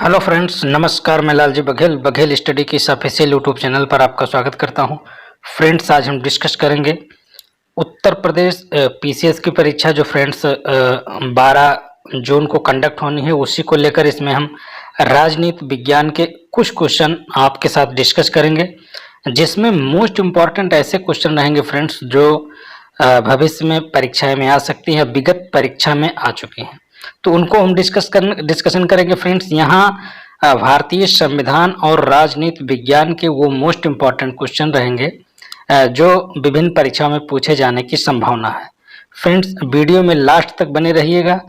Hello friends, नमस्कार। मैं Lalji Baghel study की इस ऑफिशियल यूट्यूब चैनल पर आपका स्वागत करता हूं। फ्रेंड्स, आज हम डिस्कस करेंगे उत्तर प्रदेश पीसीएस की परीक्षा जो फ्रेंड्स 12 जून को कंडक्ट होनी है, उसी को लेकर इसमें हम राजनीति विज्ञान के कुछ क्वेश्चन आपके साथ डिस्कस करेंगे, जिसमें मोस्ट इम्पॉर्टेंट ऐसे क्वेश्चन रहेंगे फ्रेंड्स जो भविष्य में परीक्षा में आ सकती हैं, विगत परीक्षा में आ चुकी हैं, तो उनको हम डिस्कशन करेंगे फ्रेंड्स। यहाँ भारतीय संविधान और राजनीति विज्ञान के वो मोस्ट इम्पॉर्टेंट क्वेश्चन रहेंगे जो विभिन्न परीक्षाओं में पूछे जाने की संभावना है। फ्रेंड्स, वीडियो में लास्ट तक बने रहिएगा।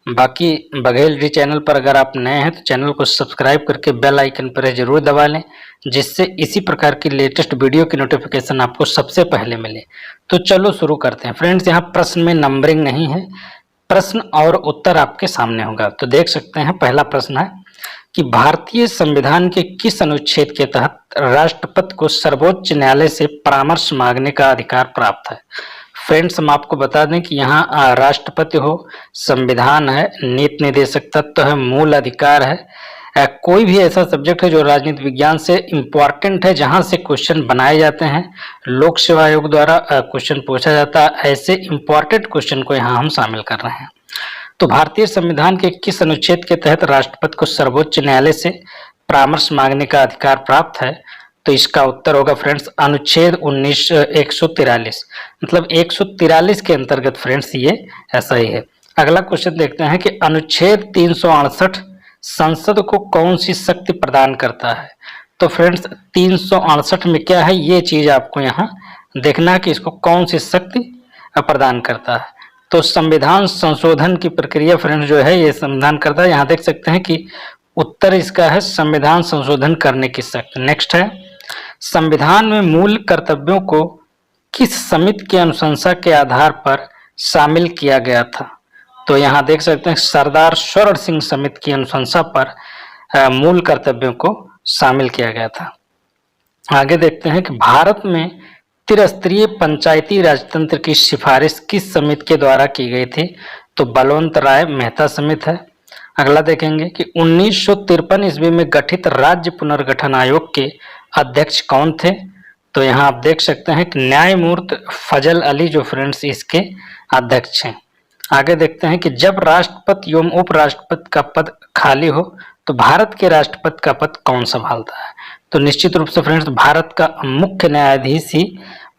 बाकी बघेल जी चैनल पर अगर आप नए हैं तो चैनल को सब्सक्राइब करके बेल आइकन पर जरूर दबा लें, जिससे इसी प्रकार की लेटेस्ट वीडियो की नोटिफिकेशन आपको सबसे पहले मिले। तो चलो शुरू करते हैं फ्रेंड्स। यहाँ प्रश्न में नंबरिंग नहीं है, प्रश्न और उत्तर आपके सामने होगा। तो देख सकते हैं, पहला प्रश्न है कि भारतीय संविधान के किस अनुच्छेद के तहत राष्ट्रपति को सर्वोच्च न्यायालय से परामर्श मांगने का अधिकार प्राप्त है। फ्रेंड्स, हम आपको बता दें कि यहाँ राष्ट्रपति हो, संविधान है, नीति निर्देशक तत्व है, मूल अधिकार है, कोई भी ऐसा सब्जेक्ट है जो राजनीति विज्ञान से इम्पोर्टेंट है, जहां से क्वेश्चन बनाए जाते हैं, लोक सेवा आयोग द्वारा क्वेश्चन पूछा जाता है, ऐसे इम्पोर्टेंट क्वेश्चन को यहाँ हम शामिल कर रहे हैं। तो भारतीय संविधान के किस अनुच्छेद के तहत राष्ट्रपति को सर्वोच्च न्यायालय से परामर्श मांगने का अधिकार प्राप्त है? तो इसका उत्तर होगा फ्रेंड्स अनुच्छेद 143। मतलब 143 के अंतर्गत फ्रेंड्स ये ऐसा ही है। अगला क्वेश्चन देखते हैं कि अनुच्छेद 368 संसद को कौन सी शक्ति प्रदान करता है? तो फ्रेंड्स 368 में क्या है, ये चीज आपको यहाँ देखना है कि इसको कौन सी शक्ति प्रदान करता है। तो संविधान संशोधन की प्रक्रिया फ्रेंड्स जो है ये संविधान करता है। यहाँ देख सकते हैं कि उत्तर इसका है संविधान संशोधन करने की शक्ति। नेक्स्ट है, संविधान में मूल कर्तव्यों को किस समिति की अनुशंसा के आधार पर शामिल किया गया था? तो यहाँ देख सकते हैं सरदार स्वर्ण सिंह समिति की अनुशंसा पर मूल कर्तव्यों को शामिल किया गया था। आगे देखते हैं कि भारत में त्रिस्तरीय पंचायती राजतंत्र की सिफारिश किस समिति के द्वारा की गई थी? तो बलवंत राय मेहता समिति है। अगला देखेंगे कि 1953 ईस्वी में गठित राज्य पुनर्गठन आयोग के अध्यक्ष कौन थे? तो यहाँ आप देख सकते हैं कि न्यायमूर्ति फजल अली जो फ्रेंड्स इसके अध्यक्ष हैं। आगे देखते हैं कि जब राष्ट्रपति एवं उपराष्ट्रपति का पद खाली हो तो भारत के राष्ट्रपति का पद कौन संभालता है? तो निश्चित रूप से फ्रेंड्स भारत का मुख्य न्यायाधीश ही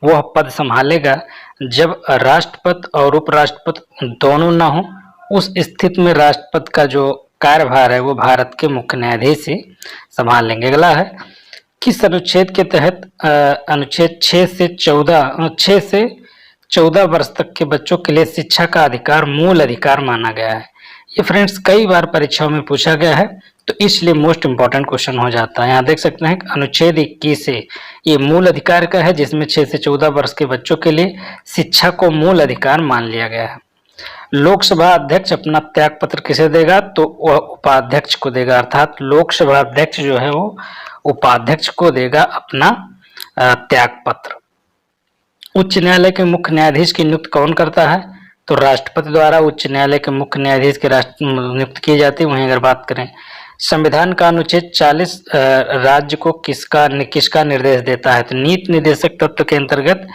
वह पद संभालेगा। जब राष्ट्रपति और उपराष्ट्रपति दोनों ना हो, उस स्थिति में राष्ट्रपति का जो कार्यभार है वो भारत के मुख्य न्यायाधीश ही संभाल लेंगे। अगला है, किस अनुच्छेद के तहत अनुच्छेद 6 से 14 वर्ष तक के बच्चों के लिए शिक्षा का अधिकार मूल अधिकार माना गया है? ये फ्रेंड्स कई बार परीक्षाओं में पूछा गया है, तो इसलिए मोस्ट इंपॉर्टेंट क्वेश्चन हो जाता है। यहाँ देख सकते हैं अनुच्छेद 21 से ये मूल अधिकार का है, जिसमें 6 से 14 वर्ष के बच्चों के लिए शिक्षा को मूल अधिकार मान लिया गया है। लोकसभा अध्यक्ष अपना त्याग पत्र किसे देगा? तो वह उपाध्यक्ष को देगा, अर्थात लोकसभा अध्यक्ष जो है वो उपाध्यक्ष को देगा अपना त्याग पत्र। उच्च न्यायालय के मुख्य न्यायाधीश की नियुक्ति कौन करता है? तो राष्ट्रपति द्वारा उच्च न्यायालय के मुख्य न्यायाधीश की नियुक्ति की जाती है। वहीं अगर बात करें संविधान का अनुच्छेद 40 राज्य को किसका निर्देश देता है? तो नीति निर्देशक तत्व के अंतर्गत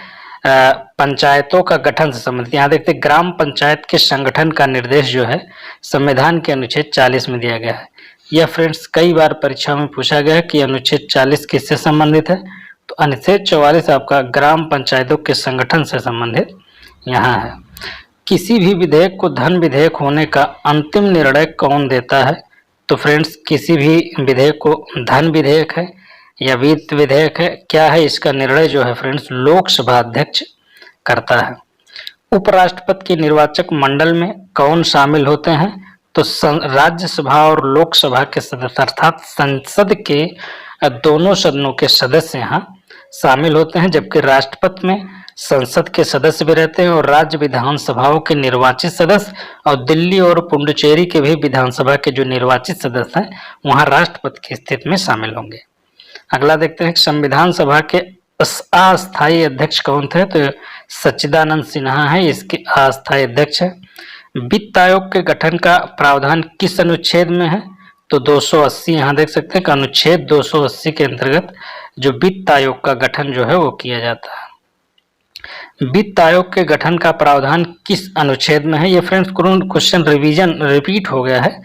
पंचायतों का गठन से संबंधित, यहाँ देखते ग्राम पंचायत के संगठन का निर्देश जो है संविधान के अनुच्छेद 40 में दिया गया है। यह फ्रेंड्स कई बार परीक्षा में पूछा गया है कि अनुच्छेद 40 किससे संबंधित है? तो अनुच्छेद 44 आपका ग्राम पंचायतों के संगठन से संबंधित यहाँ है। किसी भी विधेयक को धन विधेयक होने का अंतिम निर्णय कौन देता है? तो फ्रेंड्स किसी भी विधेयक को धन विधेयक है या वित्त विधेयक है, क्या है इसका निर्णय जो है फ्रेंड्स लोकसभा अध्यक्ष करता है। उपराष्ट्रपति के निर्वाचक मंडल में कौन शामिल होते हैं? तो राज्यसभा और लोकसभा के सदस्य, अर्थात संसद के दोनों सदनों के सदस्य यहाँ शामिल होते हैं, जबकि राष्ट्रपति में संसद के सदस्य भी रहते हैं और राज्य विधानसभाओं के निर्वाचित सदस्य और दिल्ली और पुडुचेरी के भी विधानसभा के जो निर्वाचित सदस्य हैं वहां राष्ट्रपति की स्थिति में शामिल होंगे। अगला देखते हैं संविधान सभा के अस्थायी अध्यक्ष कौन थे? तो सच्चिदानंद सिन्हा है इसके अस्थायी अध्यक्ष है। वित्त आयोग के गठन का प्रावधान किस अनुच्छेद में है? तो 280 यहाँ देख सकते हैं कि अनुच्छेद 280 के अंतर्गत जो वित्त आयोग का गठन जो है वो किया जाता है। वित्त आयोग के गठन का प्रावधान किस अनुच्छेद में है? ये फ्रेंड्स क्वेश्चन रिवीजन रिपीट हो गया है,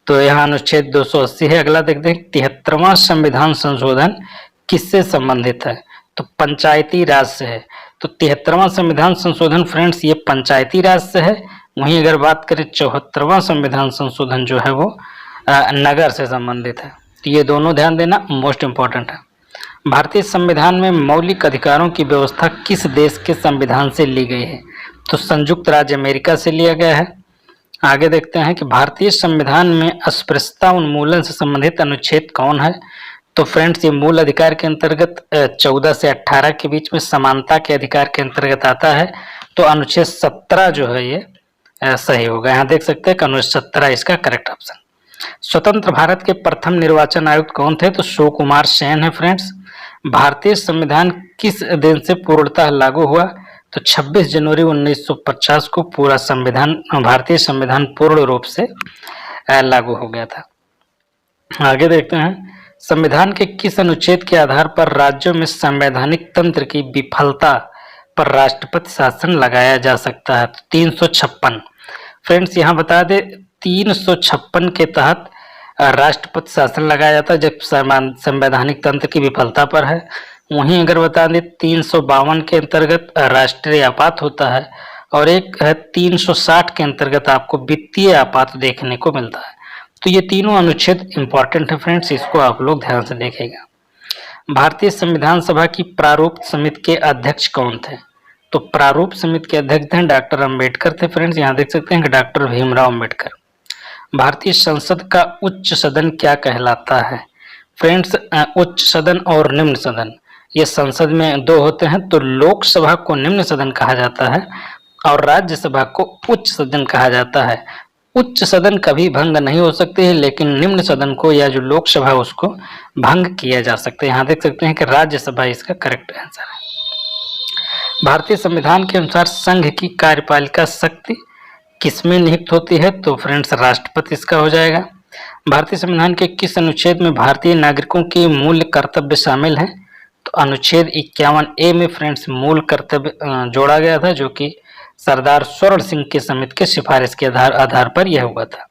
तो यहाँ अनुच्छेद 280 है। अगला देखते हैं 73वां संविधान संशोधन किससे संबंधित है? तो पंचायती राज से है। तो 73वां संविधान संशोधन फ्रेंड्स ये पंचायती राज से है। वहीं अगर बात करें 74वां संविधान संशोधन जो है वो नगर से संबंधित है। तो ये दोनों ध्यान देना मोस्ट इंपॉर्टेंट है। भारतीय संविधान में मौलिक अधिकारों की व्यवस्था किस देश के संविधान से ली गई है? तो संयुक्त राज्य अमेरिका से लिया गया है। आगे देखते हैं कि भारतीय संविधान में अस्पृश्यता उन्मूलन से संबंधित अनुच्छेद कौन है? तो फ्रेंड्स ये मूल अधिकार के अंतर्गत 14 से 18 के बीच में समानता के अधिकार के अंतर्गत आता है। तो अनुच्छेद 17 जो है ये सही होगा। यहाँ देख सकते हैं कि अनुच्छेद 17 इसका करेक्ट ऑप्शन। स्वतंत्र भारत के प्रथम निर्वाचन आयुक्त कौन थे? तो शिवकुमार सेन है फ्रेंड्स। भारतीय संविधान किस दिन से पूर्णतः लागू हुआ? तो 26 जनवरी 1950 को पूरा संविधान भारतीय संविधान पूर्ण रूप से लागू हो गया था। आगे देखते हैं संविधान के किस अनुच्छेद के आधार पर राज्यों में संवैधानिक तंत्र की विफलता पर राष्ट्रपति शासन लगाया जा सकता है? 356 फ्रेंड्स यहाँ बता दे 356 के तहत राष्ट्रपति शासन लगाया जाता है जब संवैधानिक तंत्र की विफलता पर है। वहीं अगर बता दें 352 के अंतर्गत राष्ट्रीय आपात होता है और एक है 360 के अंतर्गत आपको वित्तीय आपात देखने को मिलता है। तो ये तीनों अनुच्छेद इंपॉर्टेंट है फ्रेंड्स, इसको आप लोग ध्यान से देखेगा। भारतीय संविधान सभा की प्रारूप समिति के अध्यक्ष कौन थे? तो प्रारूप समिति के अध्यक्ष हैं डॉक्टर अंबेडकर थे फ्रेंड्स। यहाँ देख सकते हैं कि डॉक्टर भीमराव अंबेडकर। भारतीय संसद का उच्च सदन क्या कहलाता है? फ्रेंड्स उच्च सदन और निम्न सदन ये संसद में दो होते हैं। तो लोकसभा को निम्न सदन कहा जाता है और राज्यसभा को उच्च सदन कहा जाता है। उच्च सदन कभी भंग नहीं हो सकते हैं, लेकिन निम्न सदन को या जो लोकसभा उसको भंग किया जा सकता है। यहाँ देख सकते हैं कि राज्यसभा इसका करेक्ट आंसर है। भारतीय संविधान के अनुसार संघ की कार्यपालिका शक्ति किसमें निहित होती है? तो फ्रेंड्स राष्ट्रपति इसका हो जाएगा। भारतीय संविधान के किस अनुच्छेद में भारतीय नागरिकों के मूल कर्तव्य शामिल हैं? तो अनुच्छेद 51A में फ्रेंड्स मूल कर्तव्य जोड़ा गया था, जो कि सरदार स्वर्ण सिंह की समिति के सिफारिश के आधार पर यह हुआ था।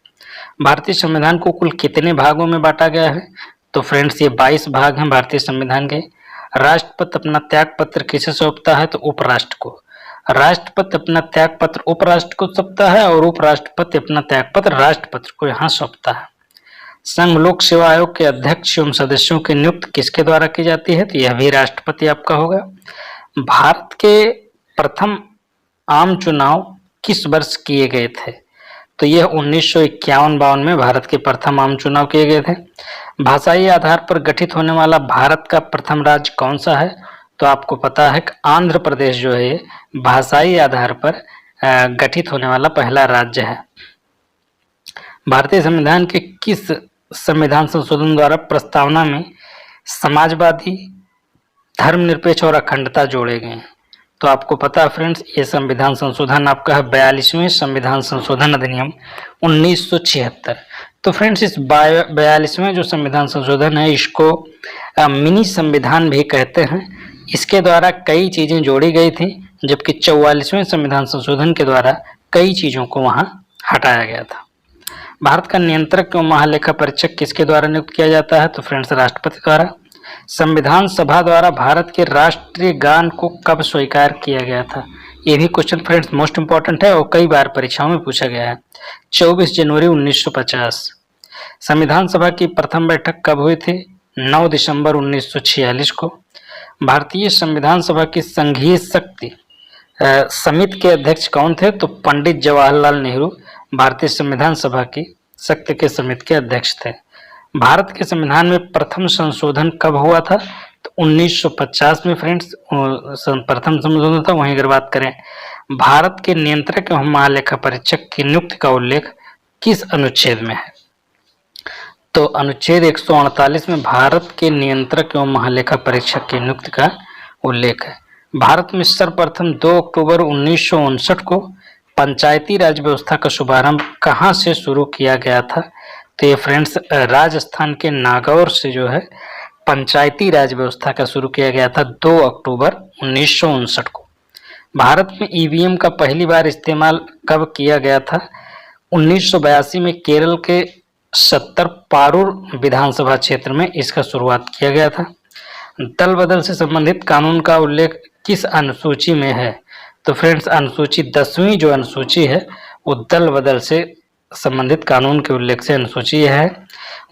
भारतीय संविधान को कुल कितने भागों में बांटा गया है? तो फ्रेंड्स ये 22 भाग हैं भारतीय संविधान के। राष्ट्रपति अपना त्याग पत्र किसे सौंपता है? तो उपराष्ट्र को। राष्ट्रपति अपना त्याग पत्र उपराष्ट्र को सौंपता है और उपराष्ट्रपति अपना त्याग पत्र राष्ट्रपति को यहाँ सौंपता है। संघ लोक सेवा आयोग के अध्यक्ष एवं सदस्यों की नियुक्ति किसके द्वारा की जाती है? तो यह भी राष्ट्रपति आपका होगा। भारत के प्रथम आम चुनाव किस वर्ष किए गए थे? तो यह 1951-52 में भारत के प्रथम आम चुनाव किए गए थे। भाषाई आधार पर गठित होने वाला भारत का प्रथम राज्य कौन सा है? तो आपको पता है कि आंध्र प्रदेश जो है भाषाई आधार पर गठित होने वाला पहला राज्य है। भारतीय संविधान के किस संविधान संशोधन द्वारा प्रस्तावना में समाजवादी, धर्मनिरपेक्ष और अखंडता जोड़े गए हैं? तो आपको पता है फ्रेंड्स ये संविधान संशोधन आपका है 42वें संविधान संशोधन अधिनियम 1976। तो फ्रेंड्स इस 42वें जो संविधान संशोधन है इसको मिनी संविधान भी कहते हैं। इसके द्वारा कई चीजें जोड़ी गई थी, जबकि 44वें संविधान संशोधन के द्वारा कई चीजों को वहां हटाया गया था। भारत का नियंत्रक एवं महालेखा परीक्षक किसके द्वारा नियुक्त किया जाता है? तो फ्रेंड्स राष्ट्रपति द्वारा। संविधान सभा द्वारा भारत के राष्ट्रीय गान को कब स्वीकार किया गया था? ये भी क्वेश्चन फ्रेंड्स मोस्ट इंपॉर्टेंट है और कई बार परीक्षाओं में पूछा गया है। 24 जनवरी 1950। संविधान सभा की प्रथम बैठक कब हुई थी? 9 दिसंबर 1946 को। भारतीय संविधान सभा की संघीय शक्ति समिति के अध्यक्ष कौन थे? तो पंडित जवाहरलाल नेहरू भारतीय संविधान सभा की शक्ति के समिति के अध्यक्ष थे। भारत के संविधान में प्रथम संशोधन कब हुआ था? तो 1950 में फ्रेंड्स प्रथम संशोधन था। वहीं अगर बात करें भारत के नियंत्रक एवं महालेखा परीक्षक की नियुक्ति का उल्लेख किस अनुच्छेद में है? तो अनुच्छेद 148 में भारत के नियंत्रक एवं महालेखा परीक्षक की नियुक्ति का उल्लेख है। भारत में सर्वप्रथम 2 अक्टूबर 1959 को पंचायती राज व्यवस्था का शुभारंभ कहाँ से शुरू किया गया था? तो ये फ्रेंड्स राजस्थान के नागौर से जो है पंचायती राज व्यवस्था का शुरू किया गया था 2 अक्टूबर 1959 को। भारत में ईवीएम का पहली बार इस्तेमाल कब किया गया था? 1982 में केरल के 70 पारूर विधानसभा क्षेत्र में इसका शुरुआत किया गया था। दल बदल से संबंधित कानून का उल्लेख किस अनुसूची में है? तो फ्रेंड्स अनुसूची 10वीं जो अनुसूची है वो दल बदल से संबंधित कानून के उल्लेख से अनुसूची है।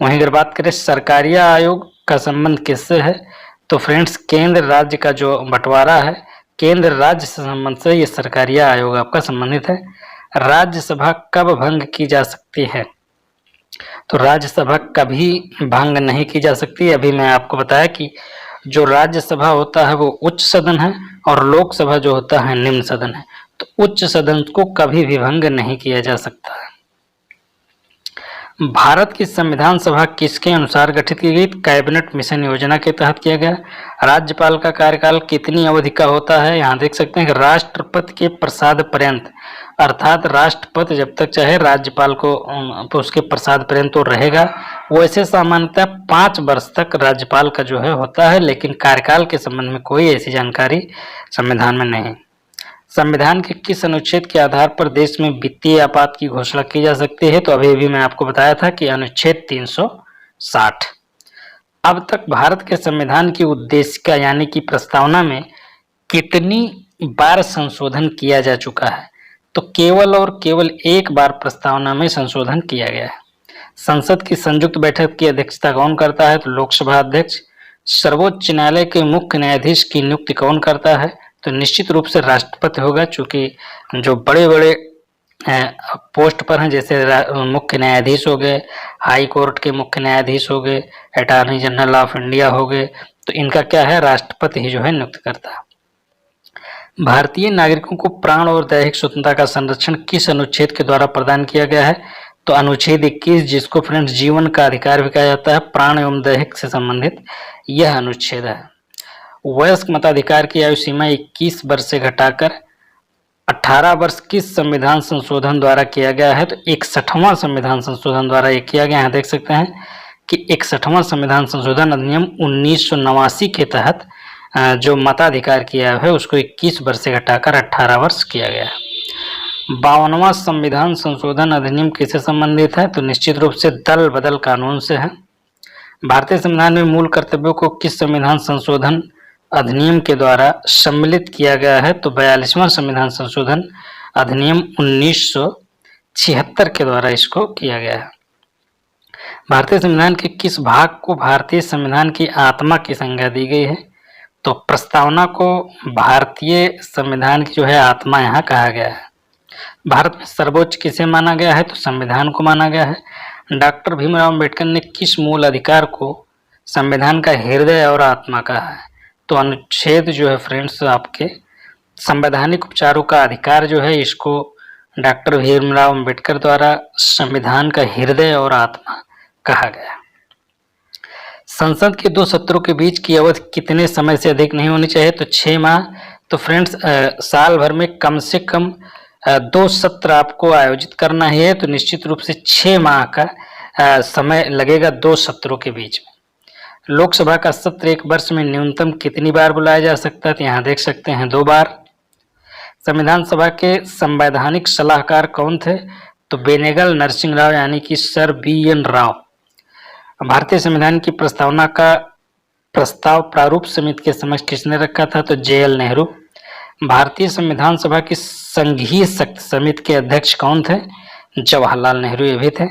वहीं अगर बात करें सरकारिया आयोग का संबंध किससे है? तो फ्रेंड्स केंद्र राज्य का जो बंटवारा है, केंद्र राज्य से संबंध से ये सरकारिया आयोग आपका संबंधित है। राज्यसभा कब भंग की जा सकती है? तो राज्यसभा कभी भंग नहीं की जा सकती। अभी मैं आपको बताया कि जो राज्यसभा होता है वो उच्च सदन है और लोकसभा जो होता है निम्न सदन है। तो उच्च सदन को कभी भी भंग नहीं किया जा सकता है। भारत की संविधान सभा किसके अनुसार गठित की गई? कैबिनेट मिशन योजना के तहत किया गया। राज्यपाल का कार्यकाल कितनी अवधि का होता है? यहाँ देख सकते हैं कि राष्ट्रपति के प्रसाद पर्यंत, अर्थात राष्ट्रपति जब तक चाहे राज्यपाल को उसके प्रसाद पर्यंत तो रहेगा। वैसे सामान्यतः 5 वर्ष तक राज्यपाल का जो है होता है, लेकिन कार्यकाल के संबंध में कोई ऐसी जानकारी संविधान में नहीं। संविधान के किस अनुच्छेद के आधार पर देश में वित्तीय आपात की घोषणा की जा सकती है? तो अभी मैं आपको बताया था कि अनुच्छेद 360। अब तक भारत के संविधान की उद्देशिका यानी कि प्रस्तावना में कितनी बार संशोधन किया जा चुका है? तो केवल और केवल एक बार प्रस्तावना में संशोधन किया गया है। संसद की संयुक्त बैठक की अध्यक्षता कौन करता है? तो लोकसभा अध्यक्ष। सर्वोच्च न्यायालय के मुख्य न्यायाधीश की नियुक्ति कौन करता है? तो निश्चित रूप से राष्ट्रपति होगा, चूंकि जो बड़े बड़े पोस्ट पर हैं जैसे मुख्य न्यायाधीश हो गए, हाई कोर्ट के मुख्य न्यायाधीश हो गए, अटॉर्नी जनरल ऑफ इंडिया हो गए, तो इनका क्या है, राष्ट्रपति ही जो है नियुक्त करता है। भारतीय नागरिकों को प्राण और दैहिक स्वतंत्रता का संरक्षण किस अनुच्छेद के द्वारा प्रदान किया गया है? तो अनुच्छेद 21, जिसको फ्रेंड्स जीवन का अधिकार भी कहा जाता है, प्राण एवं दैहिक से संबंधित यह अनुच्छेद है। वयस्क मताधिकार की आयु सीमा 21 वर्ष से घटाकर 18 वर्ष किस संविधान संशोधन द्वारा किया गया है? तो 61वां संविधान संशोधन द्वारा ये किया गया है। देख सकते हैं कि 61वां संविधान संशोधन अधिनियम 1989 के तहत जो मताधिकार की आयु है उसको 21 वर्ष से घटाकर 18 वर्ष किया गया है। 52वां संविधान संशोधन अधिनियम किससे संबंधित है? तो निश्चित रूप से दल बदल कानून से है। भारतीय संविधान में मूल कर्तव्यों को किस संविधान संशोधन अधिनियम के द्वारा सम्मिलित किया गया है? तो 42वां संविधान संशोधन अधिनियम 1976 के द्वारा इसको किया गया है। भारतीय संविधान के किस भाग को भारतीय संविधान की आत्मा की संज्ञा दी गई है? तो प्रस्तावना को भारतीय संविधान की जो है आत्मा यहाँ कहा गया है। भारत में सर्वोच्च किसे माना गया है? तो संविधान को माना गया है। डॉक्टर भीमराव अंबेडकर ने किस मूल अधिकार को संविधान का हृदय और आत्मा कहा है? तो अनुच्छेद जो है फ्रेंड्स आपके संवैधानिक उपचारों का अधिकार जो है इसको डॉक्टर भीमराव अंबेडकर द्वारा संविधान का हृदय और आत्मा कहा गया। संसद के 2 सत्रों के बीच की अवधि कितने समय से अधिक नहीं होनी चाहिए? तो 6 माह। तो फ्रेंड्स साल भर में कम से कम 2 सत्र आपको आयोजित करना है, तो निश्चित रूप से 6 माह का समय लगेगा 2 सत्रों के बीच में। लोकसभा का सत्र एक वर्ष में न्यूनतम कितनी बार बुलाया जा सकता है? तो यहाँ देख सकते हैं 2 बार। संविधान सभा के संवैधानिक सलाहकार कौन थे? तो बेनेगल नरसिंह राव यानी कि सर BN राव। भारतीय संविधान की प्रस्तावना का प्रस्ताव प्रारूप समिति के समक्ष किसने रखा था? तो JL नेहरू। भारतीय संविधान सभा की संघीय शक्ति समिति के अध्यक्ष कौन थे? जवाहरलाल नेहरू ये भी थे।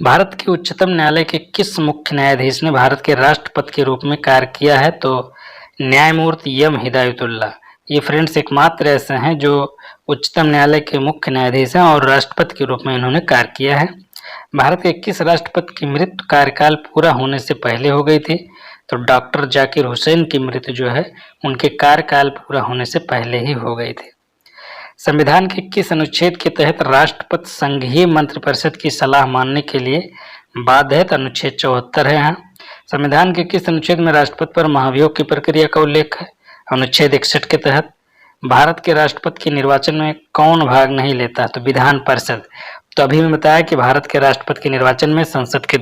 भारत के उच्चतम न्यायालय के किस मुख्य न्यायाधीश ने भारत के राष्ट्रपति के रूप में कार्य किया है? तो न्यायमूर्ति M हिदायतुल्लाह। ये फ्रेंड्स एकमात्र ऐसे हैं जो उच्चतम न्यायालय के मुख्य न्यायाधीश हैं और राष्ट्रपति के रूप में इन्होंने कार्य किया है। भारत के किस राष्ट्रपति की मृत्यु कार्यकाल पूरा होने से पहले हो गई थी? तो डॉक्टर जाकिर हुसैन की मृत्यु जो है उनके कार्यकाल पूरा होने से पहले ही हो गई थी। संविधान के किस अनुच्छेद के तहत राष्ट्रपति संघीय मंत्रिपरिषद की सलाह मानने के लिए बाध्य है? तो अनुच्छेद 74 है। यहाँ संविधान के किस अनुच्छेद में राष्ट्रपति पर महाभियोग की प्रक्रिया का उल्लेख है? अनुच्छेद 61 के तहत। भारत के राष्ट्रपति के निर्वाचन में कौन भाग नहीं लेता? तो विधान परिषद। तो अभी मैं बताया कि भारत के राष्ट्रपति के निर्वाचन में संसद के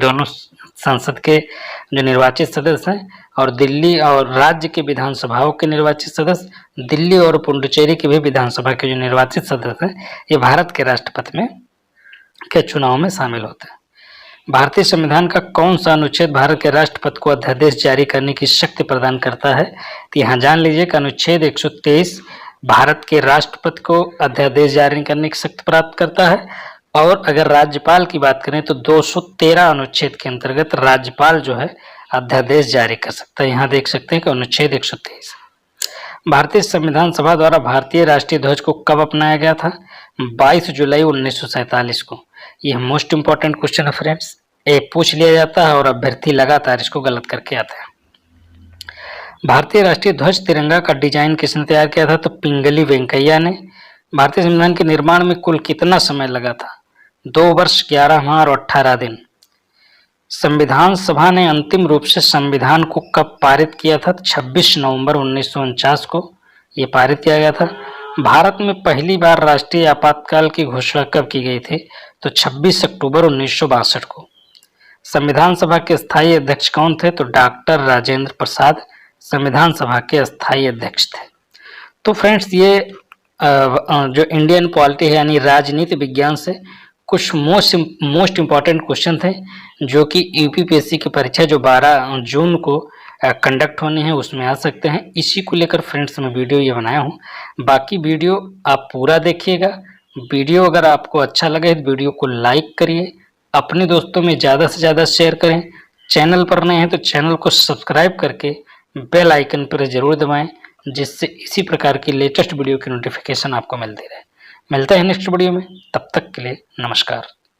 जो निर्वाचित सदस्य हैं और दिल्ली और राज्य के विधानसभाओं के निर्वाचित सदस्य, दिल्ली और पुडुचेरी के भी विधानसभा के जो निर्वाचित सदस्य हैं, ये भारत के राष्ट्रपति में के चुनाव में शामिल होते हैं। भारतीय संविधान का कौन सा अनुच्छेद भारत के राष्ट्रपति को अध्यादेश जारी करने की शक्ति प्रदान करता है? तो यहाँ जान लीजिए कि अनुच्छेद 123 भारत के राष्ट्रपति को अध्यादेश जारी करने की शक्ति प्राप्त करता है। और अगर राज्यपाल की बात करें तो 213 अनुच्छेद के अंतर्गत राज्यपाल जो है अध्यादेश जारी कर सकता है। यहाँ देख सकते हैं कि अनुच्छेद 123। भारतीय संविधान सभा द्वारा भारतीय राष्ट्रीय ध्वज को कब अपनाया गया था? 22 जुलाई 1947 को। यह मोस्ट इंपॉर्टेंट क्वेश्चन है फ्रेंड्स, ये पूछ लिया जाता है और अभ्यर्थी लगातार इसको गलत करके आते हैं। भारतीय राष्ट्रीय ध्वज तिरंगा का डिजाइन किसने तैयार किया था? तो पिंगली वेंकैया ने। भारतीय संविधान के निर्माण में कुल कितना समय लगा था? 2 वर्ष 11 माह और 18 दिन। संविधान सभा ने अंतिम रूप से संविधान को कब पारित किया था? 26 नवंबर 1949 को ये पारित किया गया था। भारत में पहली बार राष्ट्रीय आपातकाल की घोषणा कब की गई थी? तो 26 अक्टूबर 1962 को। संविधान सभा के स्थायी अध्यक्ष कौन थे? तो डॉक्टर राजेंद्र प्रसाद संविधान सभा के स्थायी अध्यक्ष थे। तो फ्रेंड्स, ये जो इंडियन पॉलिटी है यानी राजनीति विज्ञान से कुछ मोस्ट इम्पॉर्टेंट क्वेश्चन थे जो कि यूपीपीएससी की परीक्षा जो 12 जून को कंडक्ट होनी है उसमें आ सकते हैं। इसी को लेकर फ्रेंड्स मैं वीडियो ये बनाया हूँ। बाकी वीडियो आप पूरा देखिएगा। वीडियो अगर आपको अच्छा लगे तो वीडियो को लाइक करिए, अपने दोस्तों में ज़्यादा से ज़्यादा शेयर करें। चैनल पर नए हैं तो चैनल को सब्सक्राइब करके बेल आइकन पर ज़रूर दबाएं, जिससे इसी प्रकार की लेटेस्ट वीडियो की नोटिफिकेशन आपको मिलती रहे। मिलते हैं नेक्स्ट वीडियो में, तब तक के लिए नमस्कार।